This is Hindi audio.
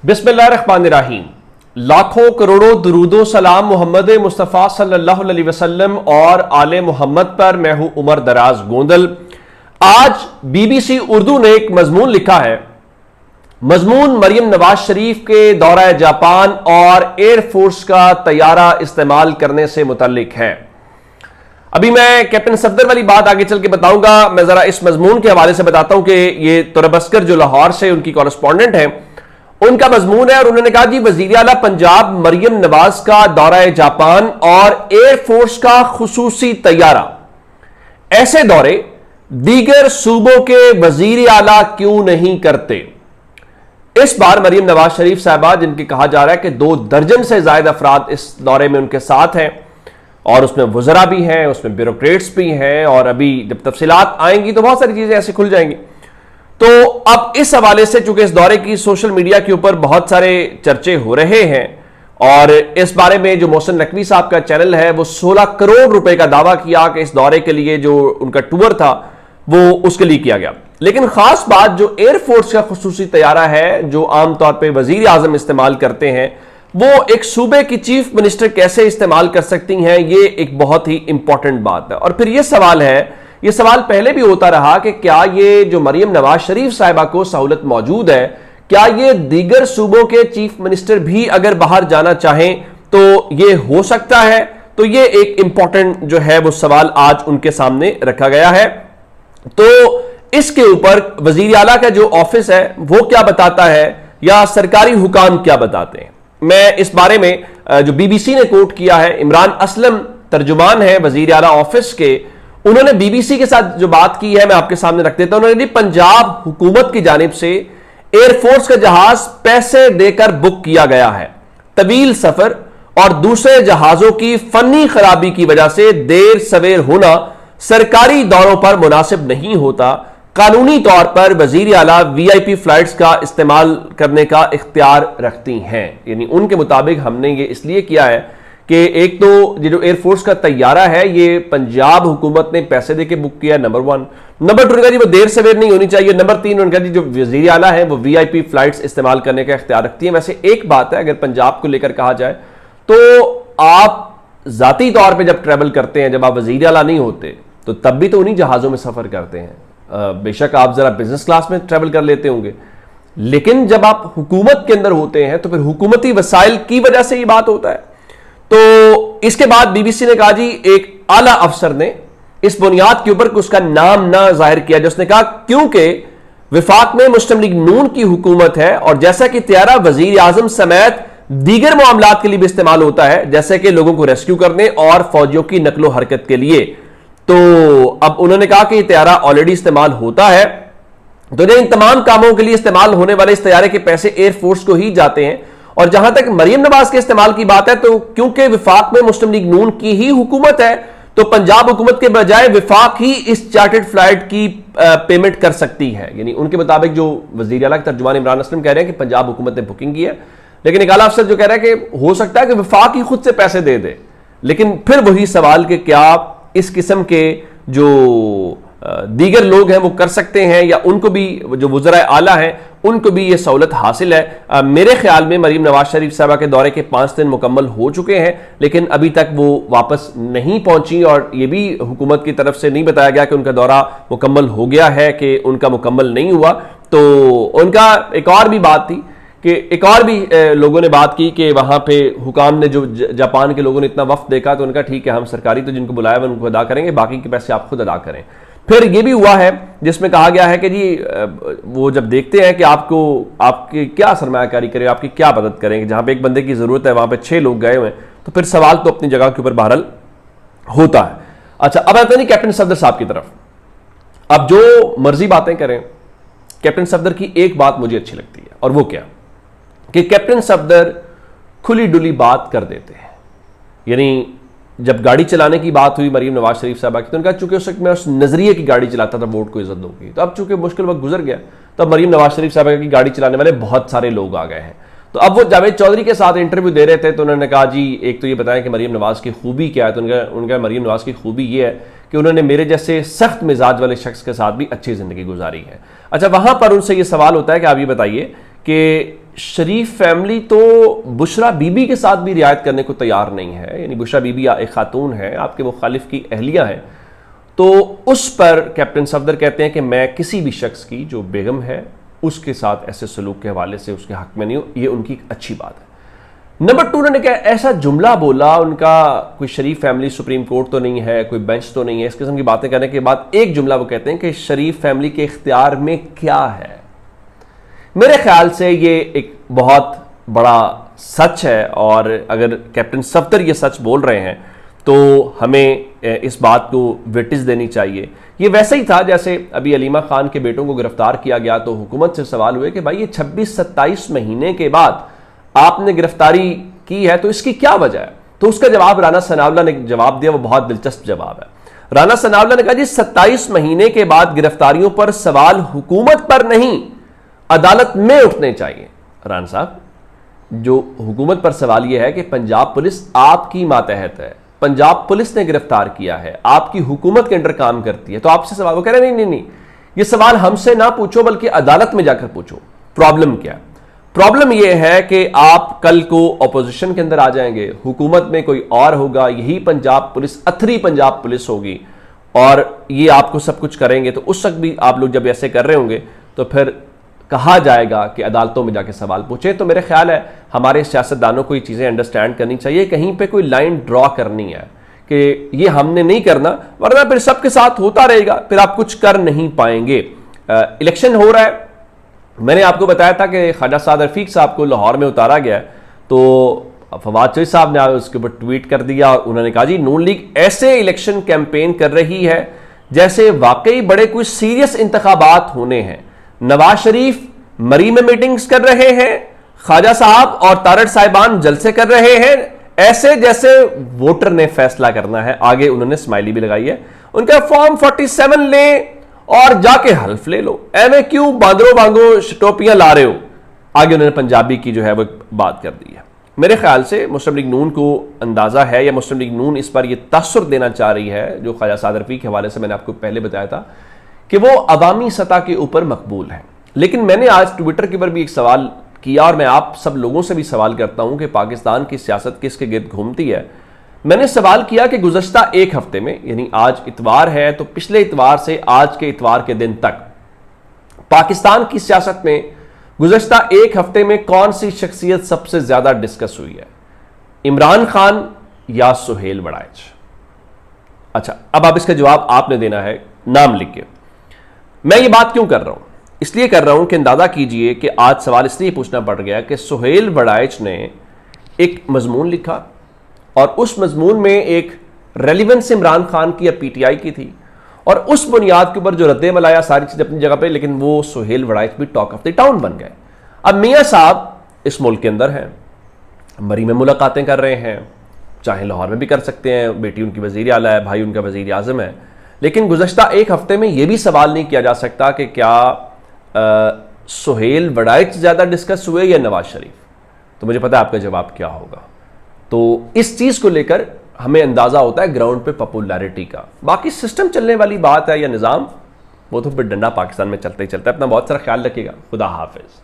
बिस्मिल्लाहिर्रहमानिर्रहीम। लाखों करोड़ों दुरूदो सलाम मोहम्मद मुस्तफ़ा सल्लल्लाहु अलैहि वसल्लम और आले मोहम्मद पर। मैं हूं उमर दराज गोंदल। आज बीबीसी उर्दू ने एक मजमून लिखा है। मजमून मरियम नवाज शरीफ के दौरा जापान और एयरफोर्स का तैयारा इस्तेमाल करने से मुतल्लिक है। अभी मैं कैप्टन सफदर वाली बात आगे चल के बताऊंगा। मैं जरा इस मजमून के हवाले से बताता हूं कि ये तुरबस्कर जो लाहौर से उनकी कॉरेस्पॉन्डेंट है, उनका मजमून है। और उन्होंने कहा जी, वजीर आला पंजाब मरियम नवाज का दौरा जापान और एयरफोर्स का खुसूसी तैयारा। ऐसे दौरे दीगर सूबों के वजीर आला क्यों नहीं करते? इस बार मरियम नवाज शरीफ साहबा, जिनकी कहा जा रहा है कि 2 दर्जन से ज्यादा अफराद इस दौरे में उनके साथ हैं, और उसमें वज़रा भी हैं, उसमें ब्यूरोक्रेट्स भी हैं, और अभी जब तफसीलात आएंगी तो बहुत सारी चीजें ऐसे खुल जाएंगी। तो अब इस हवाले से चूंकि इस दौरे की सोशल मीडिया के ऊपर बहुत सारे चर्चे हो रहे हैं, और इस बारे में जो मोहसिन नकवी साहब का चैनल है वो 16 करोड़ रुपए का दावा किया कि इस दौरे के लिए जो उनका टूर था वो उसके लिए किया गया। लेकिन खास बात जो एयरफोर्स का खुसूसी तैयारा है, जो आमतौर पर वजीर आजम इस्तेमाल करते हैं, वो एक सूबे की चीफ मिनिस्टर कैसे इस्तेमाल कर सकती हैं, ये एक बहुत ही इंपॉर्टेंट बात है। और फिर ये सवाल है, ये सवाल पहले भी होता रहा कि क्या ये जो मरियम नवाज शरीफ साहिबा को सहूलत मौजूद है, क्या ये दीगर सूबों के चीफ मिनिस्टर भी अगर बाहर जाना चाहें तो ये हो सकता है? तो ये एक इंपॉर्टेंट जो है वो सवाल आज उनके सामने रखा गया है। तो इसके ऊपर वजीर आला का जो ऑफिस है वो क्या बताता है, या सरकारी हुकाम क्या बताते हैं? मैं इस बारे में जो बीबीसी ने कोट किया है, इमरान असलम तर्जुमान है वजीर आला ऑफिस के, उन्होंने बीबीसी के साथ जो बात की है मैं आपके सामने रख देता हूं। उन्होंने पंजाब हुकूमत की जानिब से एयरफोर्स का जहाज पैसे देकर बुक किया गया है। तवील सफर और दूसरे जहाजों की फनी खराबी की वजह से देर सवेर होना सरकारी दौरों पर मुनासिब नहीं होता। कानूनी तौर पर वजीर आला वीआईपी फ्लाइट्स का इस्तेमाल करने का इख्तियार रखती हैं। यानी उनके मुताबिक हमने ये इसलिए किया है कि एक तो ये जो एयरफोर्स का तैयारा है ये पंजाब हुकूमत ने पैसे देके बुक किया, नंबर 1। नंबर 2 उनका जी वो देर सवेर नहीं होनी चाहिए। नंबर 3 उनका जी जो वजीर आला है वो वीआईपी फ्लाइट्स इस्तेमाल करने का इख्तियार रखती है। वैसे एक बात है, अगर पंजाब को लेकर कहा जाए तो आप जाती तौर पर जब ट्रेवल करते हैं, जब आप वजीर आला नहीं होते, तो तब भी तो उन्हीं जहाजों में सफर करते हैं। बेशक आप जरा बिजनेस क्लास में ट्रेवल कर लेते होंगे, लेकिन जब आप हुकूमत के अंदर होते हैं तो फिर हुकूमती वसाइल की वजह से ये बात होता है। तो इसके बाद बीबीसी ने कहा जी, एक आला अफसर ने इस बुनियाद के ऊपर उसका नाम ना जाहिर किया, जिसने कहा क्योंकि विफाक में मुस्लिम लीग नून की हुकूमत है, और जैसा कि तैयारा वजीर आजम समेत दीगर मामलात के लिए भी इस्तेमाल होता है, जैसे कि लोगों को रेस्क्यू करने और फौजियों की नकलो हरकत के लिए। तो अब उन्होंने कहा कि तैयारा ऑलरेडी इस्तेमाल होता है, तो इन तमाम कामों के लिए इस्तेमाल होने वाले इस तैयारे के पैसे एयरफोर्स को ही जाते हैं। और जहां तक मरियम नवाज के इस्तेमाल की बात है, तो क्योंकि विफाक में मुस्लिम लीग नून की ही हुकूमत है, तो पंजाब हुकूमत के बजाय विफाक ही इस चार्टर्ड फ्लाइट की पेमेंट कर सकती है। यानी उनके मुताबिक जो वजीर आला के तर्जुमान इमरान असलम कह रहे हैं कि पंजाब हुकूमत ने बुकिंग की है, लेकिन एक आला अफसर जो कह रहा है कि हो सकता है कि विफाक ही खुद से पैसे दे दे। लेकिन फिर वही सवाल कि क्या इस किस्म के जो दीगर लोग हैं वो कर सकते हैं, या उनको भी जो वज़रा आला हैं उनको भी ये सहूलत हासिल है? मेरे ख्याल में मरियम नवाज शरीफ साहबा के दौरे के 5 दिन मुकम्मल हो चुके हैं, लेकिन अभी तक वो वापस नहीं पहुंची, और ये भी हुकूमत की तरफ से नहीं बताया गया कि उनका दौरा मुकम्मल हो गया है कि उनका मुकम्मल नहीं हुआ। तो उनका एक और भी बात थी कि एक और भी लोगों ने बात की कि वहां पे हुकाम ने, जो जापान के लोगों ने इतना वफ्द देखा, तो उनका ठीक है, हम सरकारी तो जिनको बुलाया उनको अदा करेंगे, बाकी के पैसे आप खुद अदा करें। फिर ये भी हुआ है जिसमें कहा गया है कि जी वो जब देखते हैं कि आपको आपकी क्या सरमायाकारी करें, आपकी क्या मदद करेंगे, जहां पे एक बंदे की जरूरत है वहां पे 6 लोग गए हुए हैं, तो फिर सवाल तो अपनी जगह के ऊपर बहरहाल होता है। अच्छा, अब आते हैं कैप्टन सफदर साहब की तरफ। अब जो मर्जी बातें करें, कैप्टन सफदर की एक बात मुझे अच्छी लगती है, और वो क्या कि कैप्टन सफदर खुली डुली बात कर देते हैं। यानी जब गाड़ी चलाने की बात हुई मरियम नवाज शरीफ साहबा की, तो उनका चूंकि उस वक्त मैं उस नजरिए की गाड़ी चलाता था, वोट को इज्जत दूंगी, तो अब चूंकि मुश्किल वक्त गुजर गया, तो अब मरियम नवाज शरीफ साहबा की गाड़ी चलाने वाले बहुत सारे लोग आ गए हैं। तो अब वो जावेद चौधरी के साथ इंटरव्यू दे रहे थे, तो उन्होंने कहा जी एक तो ये बताया कि मरियम नवाज की खूबी क्या है। तो उनका मरियम नवाज की खूबी ये है कि उन्होंने मेरे जैसे सख्त मिजाज वाले शख्स के साथ भी अच्छी जिंदगी गुजारी है। अच्छा, वहां पर उनसे ये सवाल होता है कि आप ये बताइए कि शरीफ फैमिली तो बुशरा बीबी के साथ भी रियायत करने को तैयार नहीं है। यानी बुशरा बीबी एक खातून है, आपके मुखालिफ की अहलिया है, तो उस पर कैप्टन सफदर कहते हैं कि मैं किसी भी शख्स की जो बेगम है उसके साथ ऐसे सलूक के हवाले से उसके हक में नहीं हूं। ये उनकी अच्छी बात है। नंबर 2, उन्होंने क्या ऐसा जुमला बोला, उनका कोई शरीफ फैमिली सुप्रीम कोर्ट तो नहीं है, कोई बेंच तो नहीं है, इस किस्म की बातें करने के बाद एक जुमला वो कहते हैं कि शरीफ फैमिली के इख्तियार में क्या है। मेरे ख्याल से ये एक बहुत बड़ा सच है, और अगर कैप्टन सफदर ये सच बोल रहे हैं तो हमें इस बात को विटिस देनी चाहिए। ये वैसे ही था जैसे अभी अलीमा खान के बेटों को गिरफ्तार किया गया तो हुकूमत से सवाल हुए कि भाई ये 26-27 महीने के बाद आपने गिरफ्तारी की है तो इसकी क्या वजह है। तो उसका जवाब राना सनावला ने जवाब दिया, वो बहुत दिलचस्प जवाब है। राना सनावला ने कहा जी 27 महीने के बाद गिरफ्तारियों पर सवाल हुकूमत पर नहीं अदालत में उठने चाहिए। राना साहब, जो हुकूमत पर सवाल यह है कि पंजाब पुलिस आपकी मातहत है, पंजाब पुलिस ने गिरफ्तार किया है, आपकी हुकूमत के अंडर काम करती है, तो आपसे सवाल, वो कह रहे नहीं, ये सवाल हमसे ना पूछो बल्कि अदालत में जाकर पूछो। प्रॉब्लम क्या है? प्रॉब्लम यह है कि आप कल को ऑपोजिशन के अंदर आ जाएंगे, हुकूमत में कोई और होगा, यही पंजाब पुलिस अथरी पंजाब पुलिस होगी और ये आपको सब कुछ करेंगे, तो उस वक्त भी आप लोग जब ऐसे कर रहे होंगे तो फिर कहा जाएगा कि अदालतों में जाके सवाल पूछे। तो मेरे ख्याल है हमारे सियासतदानों को ये चीज़ें अंडरस्टैंड करनी चाहिए, कहीं पे कोई लाइन ड्रॉ करनी है कि ये हमने नहीं करना, वरना फिर सबके साथ होता रहेगा, फिर आप कुछ कर नहीं पाएंगे। इलेक्शन हो रहा है, मैंने आपको बताया था कि ख्वाजा साद रफीक साहब को लाहौर में उतारा गया, तो फवाद चौधरी साहब ने उसके ऊपर ट्वीट कर दिया और उन्होंने कहा जी नून लीग ऐसे इलेक्शन कैंपेन कर रही है जैसे वाकई बड़े कोई सीरियस इंतखाबात होने हैं। नवाज शरीफ मरी में मीटिंग्स कर रहे हैं, ख्वाजा साहब और तारड़ साहिबान जलसे कर रहे हैं, ऐसे जैसे वोटर ने फैसला करना है। आगे उन्होंने स्माइली भी लगाई है, उनका फॉर्म 47 ले और जाके हल्फ ले लो, एवं क्यों बांदरो वांगो टोपियां ला रहे हो। आगे उन्होंने पंजाबी की जो है वो बात कर दी है। मेरे ख्याल से मुस्लिम लीग नून को अंदाजा है, या मुस्लिम लीग नून इस पर यह तासुर देना चाह रही है, जो ख्वाजा साद रफीक के हवाले से मैंने आपको पहले बताया था कि वो अवामी सतह के ऊपर मकबूल है। लेकिन मैंने आज ट्विटर के ऊपर भी एक सवाल किया और मैं आप सब लोगों से भी सवाल करता हूं कि पाकिस्तान की सियासत किसके गिर्द घूमती है। मैंने सवाल किया कि गुज़श्ता एक हफ्ते में, यानी आज इतवार है तो पिछले इतवार से आज के इतवार के दिन तक पाकिस्तान की सियासत में गुज़श्ता एक हफ्ते में कौन सी शख्सियत सबसे ज्यादा डिस्कस हुई है, इमरान खान या सुहेल वड़ाइच? अच्छा, अब आप इसका जवाब आपने देना है नाम लिख के। मैं ये बात क्यों कर रहा हूं? इसलिए कर रहा हूं कि अंदाजा कीजिए कि आज सवाल इसलिए पूछना पड़ गया कि सुहेल वड़ाइच ने एक मजमून लिखा और उस मजमून में एक रेलिवेंस इमरान खान की या पीटीआई की थी, और उस बुनियाद के ऊपर जो रद्द-ए-अमल आया सारी चीज अपनी जगह पे, लेकिन वो सुहेल वड़ाइच भी टॉक ऑफ द टाउन बन गए। अब मियां साहब इस मुल्क के अंदर हैं, मरी में मुलाकातें कर रहे हैं, चाहे लाहौर में भी कर सकते हैं, बेटी उनकी वजीर आला है, भाई उनका वजीर आजम है, लेकिन गुज़श्ता एक हफ्ते में यह भी सवाल नहीं किया जा सकता कि क्या सुहेल वड़ाइच ज्यादा डिस्कस हुए या नवाज शरीफ। तो मुझे पता है आपका जवाब क्या होगा। तो इस चीज को लेकर हमें अंदाजा होता है ग्राउंड पे पॉपुलैरिटी का। बाकी सिस्टम चलने वाली बात है या निज़ाम, वो तो फिर डंडा पाकिस्तान में चलते ही चलता है। अपना बहुत सारा ख्याल रखिएगा। खुदा हाफिज।